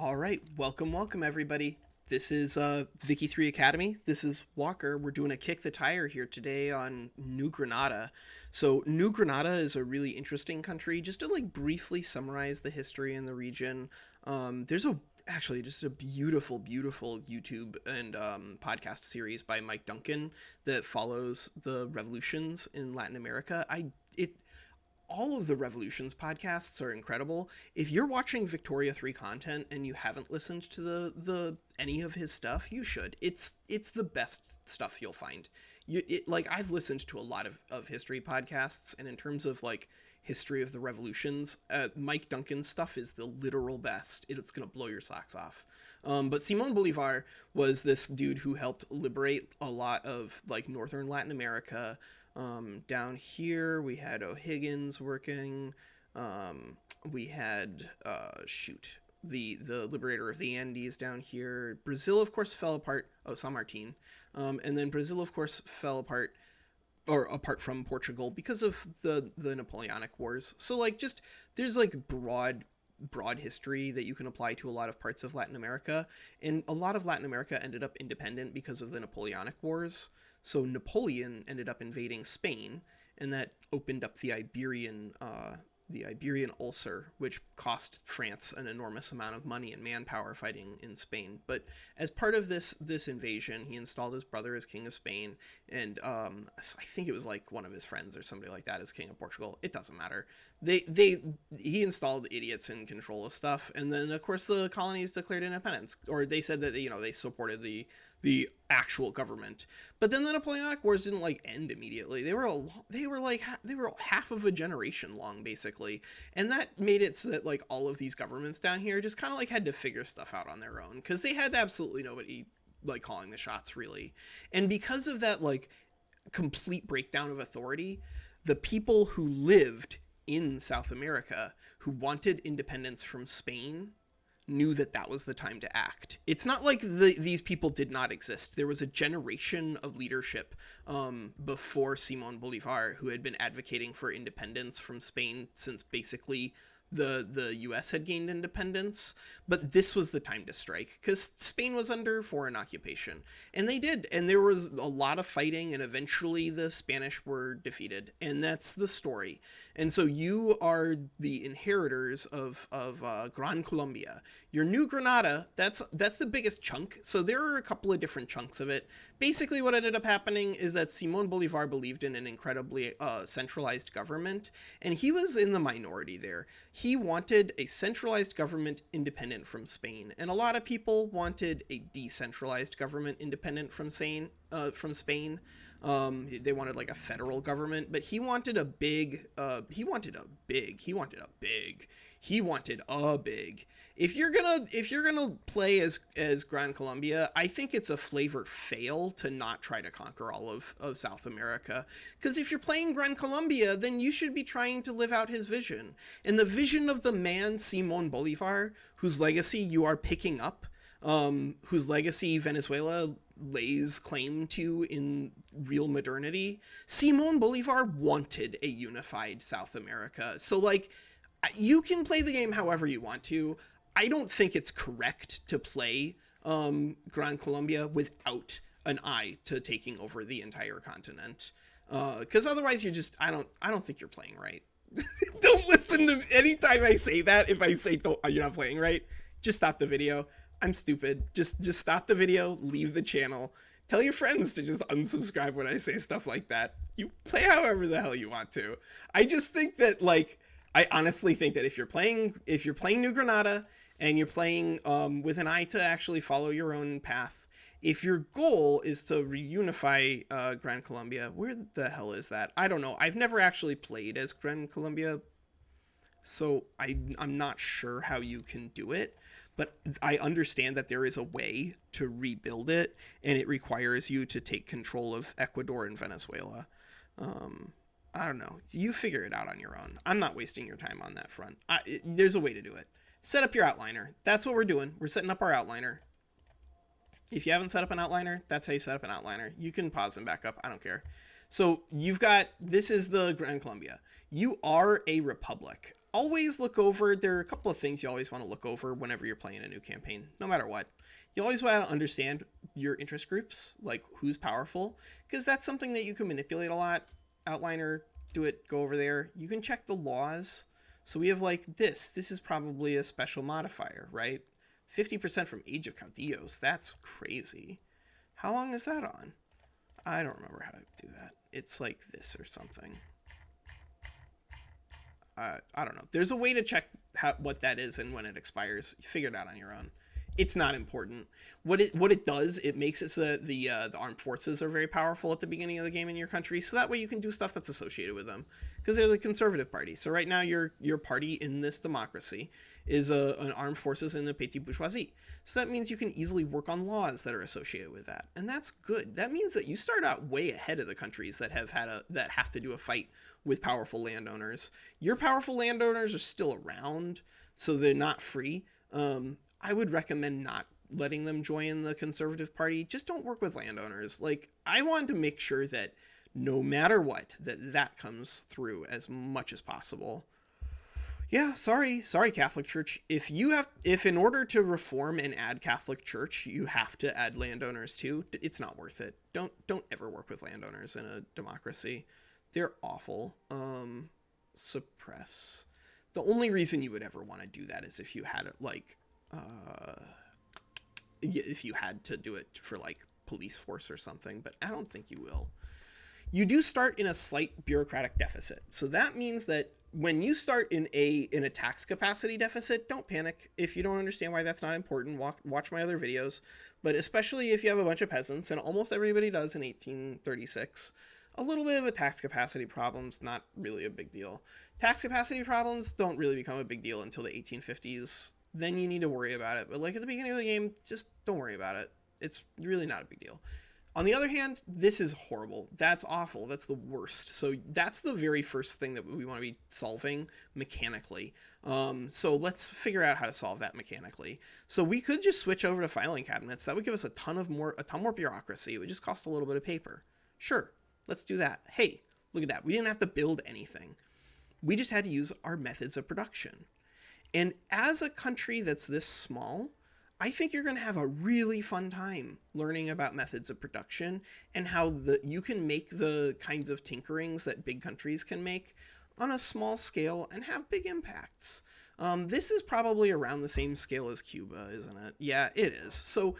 All right, welcome everybody. This is Vicky 3 Academy. This is Walker. We're doing a kick the tire here today on New Granada. So New Granada is a really interesting country. Just to briefly summarize the history in the region, there's actually just a beautiful YouTube and podcast series by Mike Duncan that follows the revolutions in Latin America. It all of the Revolutions podcasts are incredible. If you're watching Victoria 3 content and you haven't listened to the any of his stuff, you should. It's the best stuff you'll find. I've listened to a lot of history podcasts, and in terms of history of the revolutions, Mike Duncan's stuff is the literal best. It's gonna blow your socks off. But Simon Bolivar was this dude who helped liberate a lot of northern Latin America. Down here we had O'Higgins working. We had the liberator of the Andes down here. Brazil, of course, fell apart. San Martin. And then Brazil, of course, fell apart, or apart from Portugal, because of the Napoleonic Wars. So there's broad history that you can apply to a lot of parts of Latin America, and a lot of Latin America ended up independent because of the Napoleonic Wars. So Napoleon ended up invading Spain, and that opened up the Iberian ulcer, which cost France an enormous amount of money and manpower fighting in Spain. But as part of this invasion, he installed his brother as king of Spain, and I think it was one of his friends or somebody like that as king of Portugal. It doesn't matter. He installed idiots in control of stuff, and then of course the colonies declared independence, or they said that they supported the actual government. But then the Napoleonic Wars didn't end immediately. They were half of a generation long, basically, and that made it so that all of these governments down here just kind of had to figure stuff out on their own, because they had absolutely nobody calling the shots, really. And because of that complete breakdown of authority, the people who lived in South America who wanted independence from Spain knew that was the time to act. It's not like these people did not exist. There was a generation of leadership before Simon Bolivar who had been advocating for independence from Spain since basically the U.S. had gained independence. But this was the time to strike, because Spain was under foreign occupation. And they did. And there was a lot of fighting, and eventually the Spanish were defeated. And that's the story. And so you are the inheritors of Gran Colombia. Your New Granada, that's the biggest chunk. So there are a couple of different chunks of it. Basically what ended up happening is that Simon Bolivar believed in an incredibly centralized government, and he was in the minority there. He wanted a centralized government independent from Spain, and a lot of people wanted a decentralized government independent from Spain. They wanted a federal government, but he wanted a big. If you're gonna play as Gran Colombia, I think it's a flavor fail to not try to conquer all of South America. Because if you're playing Gran Colombia, then you should be trying to live out his vision. And the vision of the man Simon Bolivar, whose legacy you are picking up, whose legacy Venezuela lays claim to in real modernity, Simon Bolivar wanted a unified South America. So you can play the game however you want to. I don't think it's correct to play Gran Colombia without an eye to taking over the entire continent, because otherwise I don't think you're playing right. Don't listen to anytime I say that. If I say you're not playing right, just stop the video. I'm stupid. Just stop the video, leave the channel. Tell your friends to just unsubscribe when I say stuff like that. You play however the hell you want to. I just think that I honestly think that if you're playing New Granada and you're playing with an eye to actually follow your own path, if your goal is to reunify Gran Colombia, where the hell is that? I don't know. I've never actually played as Gran Colombia, so I'm not sure how you can do it. But I understand that there is a way to rebuild it, and it requires you to take control of Ecuador and Venezuela. I don't know. You figure it out on your own. I'm not wasting your time on that front. There's a way to do it. Set up your outliner. That's what we're doing. We're setting up our outliner. If you haven't set up an outliner, that's how you set up an outliner. You can pause and back up. I don't care. So this is the Gran Colombia. You are a republic. Always look over, there are a couple of things you always want to look over whenever you're playing a new campaign, no matter what. You always want to understand your interest groups, like who's powerful, because that's something that you can manipulate a lot. Outliner, do it, go over there. You can check the laws. So we have like this. This is probably a special modifier, right? 50% from Age of Caudillos. That's crazy. How long is that on? I don't remember how to do that. It's like this or something. I don't know. There's a way to check what that is and when it expires. You figure it out on your own. It's not important. What it does, it makes it so that the armed forces are very powerful at the beginning of the game in your country, so that way you can do stuff that's associated with them, because they're the conservative party. So right now your party in this democracy is an armed forces in the petite bourgeoisie. So that means you can easily work on laws that are associated with that, and that's good. That means that you start out way ahead of the countries that have to do a fight with powerful landowners. Your powerful landowners are still around, so they're not free. I would recommend not letting them join the conservative party. Just don't work with landowners. Like, I want to make sure that no matter what, that comes through as much as possible. Yeah, sorry Catholic Church. If in order to reform and add Catholic Church, you have to add landowners too, it's not worth it. Don't ever work with landowners in a democracy. They're awful. Suppress. The only reason you would ever want to do that is if you had it like, if you had to do it for like police force or something, but I don't think you will. You do start in a slight bureaucratic deficit. So that means that when you start in a tax capacity deficit, don't panic. If you don't understand why that's not important, watch my other videos. But especially if you have a bunch of peasants, and almost everybody does in 1836, a little bit of a tax capacity problem's not really a big deal. Tax capacity problems don't really become a big deal until the 1850s. Then you need to worry about it. But like at the beginning of the game, just don't worry about it. It's really not a big deal. On the other hand, this is horrible. That's awful. That's the worst. So that's the very first thing that we want to be solving mechanically. So let's figure out how to solve that mechanically. So we could just switch over to filing cabinets. That would give us a ton more bureaucracy. It would just cost a little bit of paper. Sure, let's do that. Hey, look at that. We didn't have to build anything. We just had to use our methods of production. And as a country that's this small, I think you're going to have a really fun time learning about methods of production and how you can make the kinds of tinkerings that big countries can make on a small scale and have big impacts. This is probably around the same scale as Cuba, isn't it? Yeah, it is. So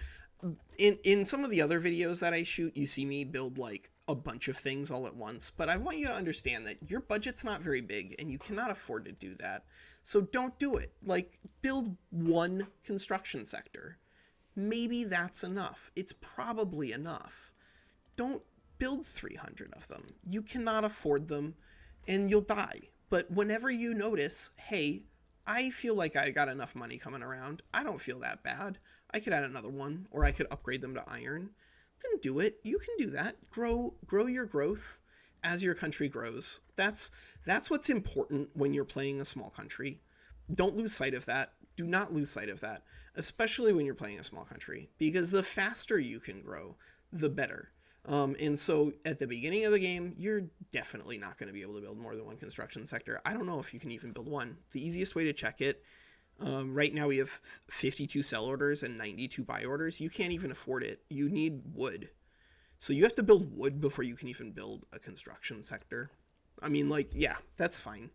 in some of the other videos that I shoot, you see me build like a bunch of things all at once, but I want you to understand that your budget's not very big and you cannot afford to do that. So don't do it. Like, build one construction sector. Maybe that's enough. It's probably enough. Don't build 300 of them. You cannot afford them and you'll die. But whenever you notice, hey, I feel like I got enough money coming around, I don't feel that bad, I could add another one, or I could upgrade them to iron, then do it. You can do that. Grow your growth as your country grows. That's what's important when you're playing a small country. Don't lose sight of that. Do not lose sight of that, especially when you're playing a small country, because the faster you can grow, the better. And so at the beginning of the game, you're definitely not going to be able to build more than one construction sector. I don't know if you can even build one. The easiest way to check it, right now we have 52 sell orders and 92 buy orders. You can't even afford it. You need wood. So you have to build wood before you can even build a construction sector. I mean, like, yeah, that's fine.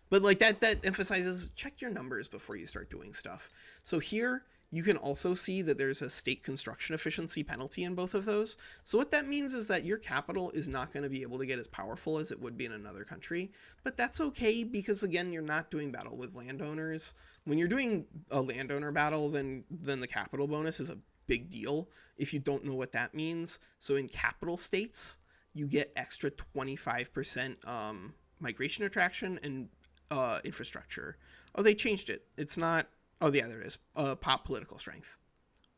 But like that emphasizes check your numbers before you start doing stuff. So here you can also see that there's a state construction efficiency penalty in both of those. So what that means is that your capital is not going to be able to get as powerful as it would be in another country. But that's okay, because again, you're not doing battle with landowners. When you're doing a landowner battle, then the capital bonus is a big deal if you don't know what that means. So in capital states, you get extra 25% migration attraction and infrastructure. Oh, they changed it. It's not. Oh, yeah, there it is. Pop political strength.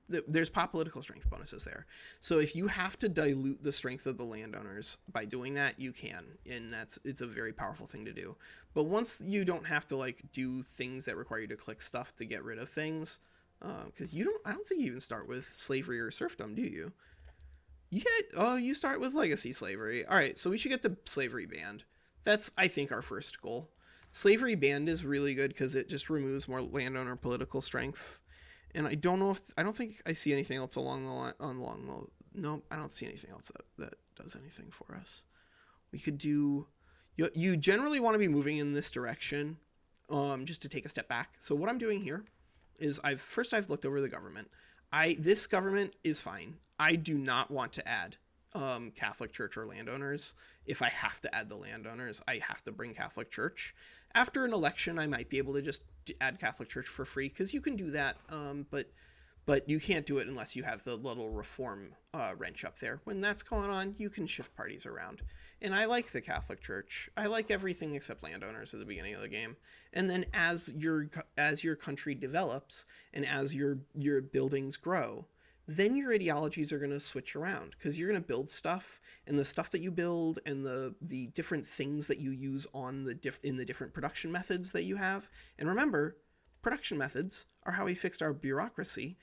There's pop political strength bonuses there. So if you have to dilute the strength of the landowners by doing that, you can, and it's a very powerful thing to do. But once you don't have to like do things that require you to click stuff to get rid of things, because I don't think you even start with slavery or serfdom, do you? You start with legacy slavery. All right, so we should get the slavery banned. That's, I think, our first goal. Slavery banned is really good because it just removes more landowner political strength. And I don't know if I don't think I see anything else along the line. No, I don't see anything else that does anything for us. We could do. You generally want to be moving in this direction, just to take a step back. So what I'm doing here is I've looked over the government. This government is fine. I do not want to add Catholic Church or landowners. If I have to add the landowners, I have to bring Catholic Church. After an election, I might be able to just add Catholic Church for free because you can do that, but you can't do it unless you have the little reform wrench up there. When that's going on, you can shift parties around. And I like the Catholic Church. I like everything except landowners at the beginning of the game. And then as your country develops and as your buildings grow, then your ideologies are going to switch around because you're going to build stuff, and the stuff that you build and the different things that you use on in the different production methods that you have. And remember, production methods are how we fixed our bureaucracy.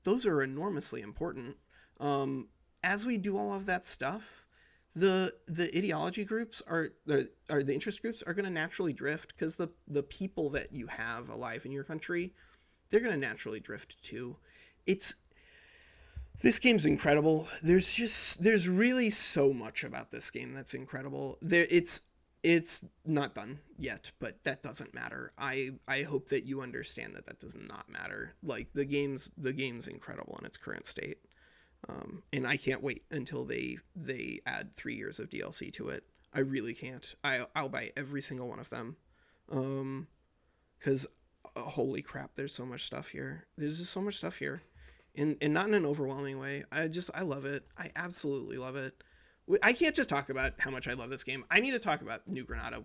Those are enormously important. As we do all of that stuff, the ideology groups the interest groups are going to naturally drift because the people that you have alive in your country, they're going to naturally drift too. This game's incredible. There's really so much about this game that's incredible. It's not done yet, but that doesn't matter. I hope that you understand that does not matter. Like the game's incredible in its current state. And I can't wait until they add 3 years of DLC to it. I really can't. I'll buy every single one of them. Cuz holy crap, there's so much stuff here. There's just so much stuff here. And not in an overwhelming way. I love it. I absolutely love it. I can't just talk about how much I love this game. I need to talk about New Granada.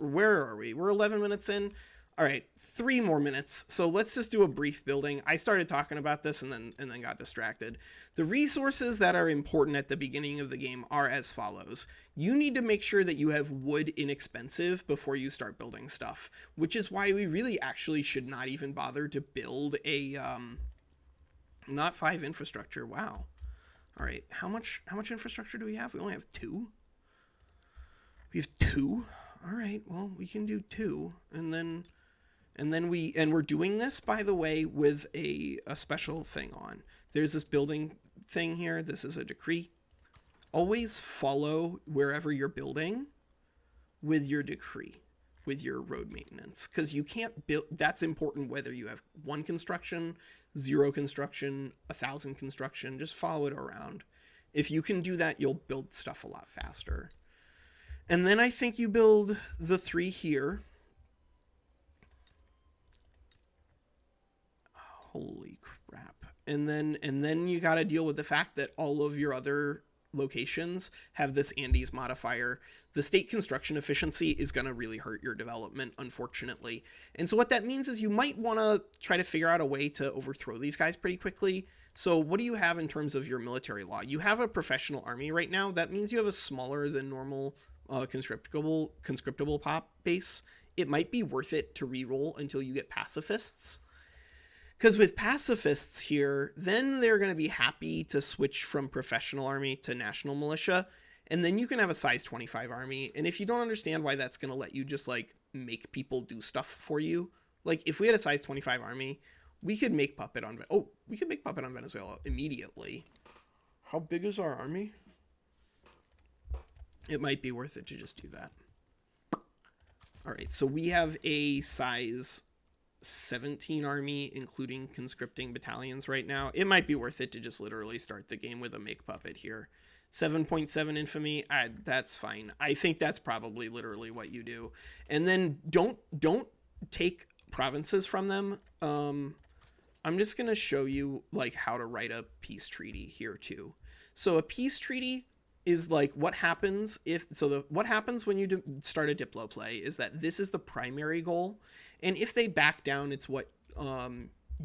Where are we? We're 11 minutes in. All right, 3 more minutes. So let's just do a brief building. I started talking about this and then got distracted. The resources that are important at the beginning of the game are as follows. You need to make sure that you have wood inexpensive before you start building stuff, which is why we really actually should not even bother to build a not 5 infrastructure. Wow. All right, how much infrastructure do we have? We only have 2. We have 2. All right, well, we can do 2, and we're doing this, by the way, with a special thing on. There's this building thing here. This is a decree. Always follow wherever you're building with your decree, with your road maintenance, because you can't build. That's important whether you have 1 construction, 0 construction, 1,000 construction. Just follow it around. If you can do that, you'll build stuff a lot faster. And then I think you build the 3 here. Holy crap. And then you got to deal with the fact that all of your other locations have this Andes modifier. The state construction efficiency is going to really hurt your development, unfortunately. And so what that means is you might want to try to figure out a way to overthrow these guys pretty quickly. So what do you have in terms of your military law? You have a professional army right now. That means you have a smaller than normal conscriptable pop base. It might be worth it to reroll until you get pacifists. Because with pacifists here, then they're going to be happy to switch from professional army to national militia. And then you can have a size 25 army. And if you don't understand why that's going to let you just like make people do stuff for you, like if we had a size 25 army, we could make puppet on Venezuela immediately. How big is our army? It might be worth it to just do that. All right, so we have a size 17 army, including conscripting battalions right now. It might be worth it to just literally start the game with a make puppet here. 7.7 infamy, that's fine. I think that's probably literally what you do. And then don't take provinces from them. I'm just going to show you like how to write a peace treaty here too. So a peace treaty is like what happens what happens when you start a Diplo play is that this is the primary goal. And if they back down, it's what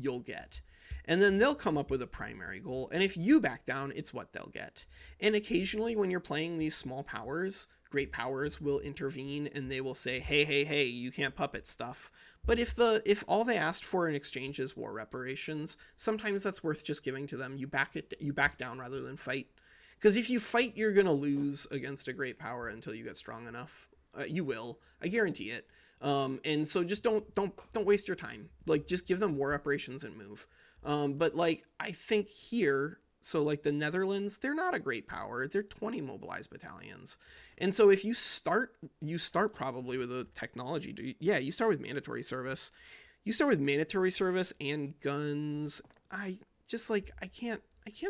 you'll get. And then they'll come up with a primary goal. And if you back down, it's what they'll get. And occasionally when you're playing these small powers, great powers will intervene and they will say, hey, you can't puppet stuff. But if all they asked for in exchange is war reparations, sometimes that's worth just giving to them. You back down rather than fight. Because if you fight, you're going to lose against a great power until you get strong enough. You will. I guarantee it. And so just don't waste your time. Like, just give them war reparations and move. But like, I think here, so like the Netherlands, they're not a great power. They're 20 mobilized battalions. And so if you start probably with a technology. Yeah, you start with mandatory service. You start with mandatory service and guns. I can't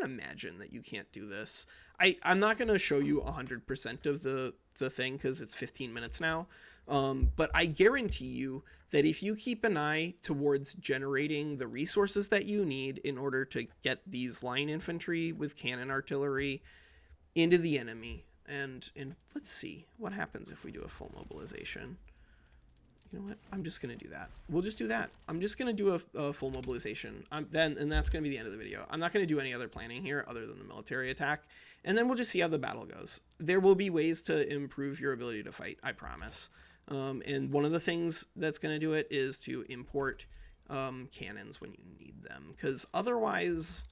imagine that you can't do this. I'm not going to show you 100% of the thing because it's 15 minutes now. But I guarantee you that if you keep an eye towards generating the resources that you need in order to get these line infantry with cannon artillery into the enemy, and let's see what happens if we do a full mobilization. You know what? I'm just going to do that. We'll just do that. I'm just going to do a full mobilization. And that's going to be the end of the video. I'm not going to do any other planning here other than the military attack. And then we'll just see how the battle goes. There will be ways to improve your ability to fight, I promise. And one of the things that's going to do it is to import cannons when you need them. Because otherwise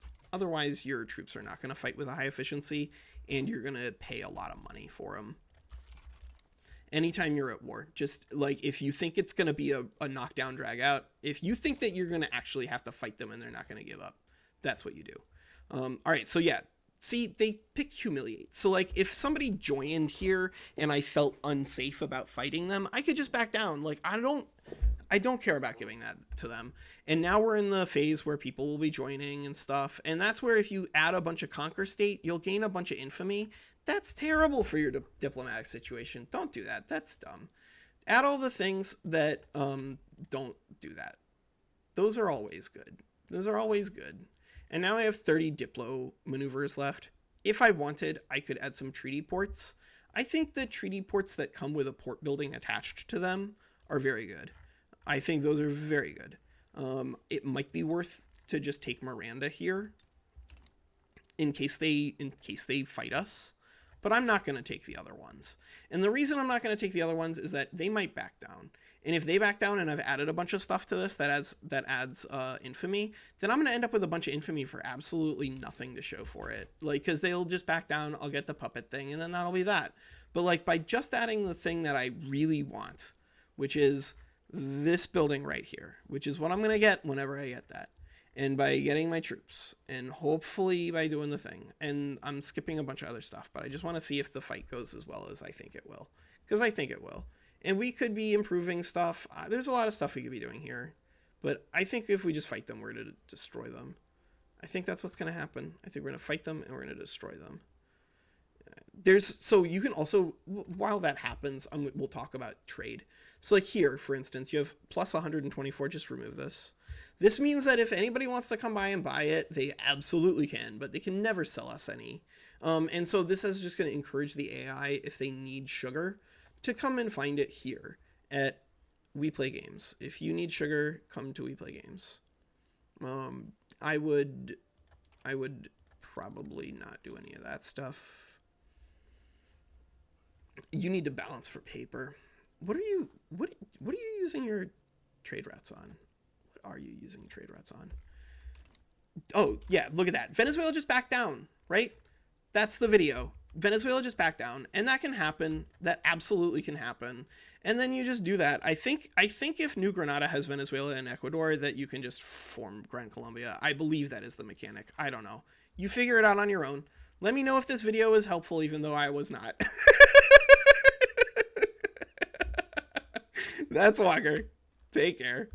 your troops are not going to fight with a high efficiency, and you're going to pay a lot of money for them. Anytime you're at war, just like if you think it's going to be a knockdown drag out, if you think that you're going to actually have to fight them and they're not going to give up, that's what you do. All right. So yeah, see, they picked humiliate. So like if somebody joined here and I felt unsafe about fighting them, I could just back down. Like I don't care about giving that to them. And now we're in the phase where people will be joining and stuff. And that's where if you add a bunch of conquer state, you'll gain a bunch of infamy. That's terrible for your diplomatic situation. Don't do that. That's dumb. Add all the things that don't do that. Those are always good. Those are always good. And now I have 30 diplo maneuvers left. If I wanted, I could add some treaty ports. I think the treaty ports that come with a port building attached to them are very good. I think those are very good. It might be worth to just take Miranda here in case they fight us. But I'm not going to take the other ones. And the reason I'm not going to take the other ones is that they might back down. And if they back down and I've added a bunch of stuff to this that adds infamy, then I'm going to end up with a bunch of infamy for absolutely nothing to show for it. Like, because they'll just back down, I'll get the puppet thing, and then that'll be that. But like by just adding the thing that I really want, which is this building right here, which is what I'm going to get whenever I get that. And by getting my troops, and hopefully by doing the thing, and I'm skipping a bunch of other stuff, but I just want to see if the fight goes as well as I think it will, because I think it will. And we could be improving stuff. There's a lot of stuff we could be doing here, but I think if we just fight them, we're going to destroy them. I think that's what's going to happen. I think we're going to fight them and we're going to destroy them. So you can also, while that happens, we'll talk about trade. So like here, for instance, you have plus 124, just remove this. This means that if anybody wants to come by and buy it, they absolutely can, but they can never sell us any. And so this is just going to encourage the AI, if they need sugar, to come and find it here at We Play Games. If you need sugar, come to We Play Games. I would probably not do any of that stuff. You need to balance for paper. What are you using your trade routes on? Are you using trade routes on? Oh, yeah, look at that. Venezuela just backed down, right? That's the video. Venezuela just backed down, and that can happen. That absolutely can happen. And then you just do that. I think if New Granada has Venezuela and Ecuador, that you can just form Gran Colombia. I believe that is the mechanic. I don't know. You figure it out on your own. Let me know if this video is helpful, even though I was not. That's Walker. Take care.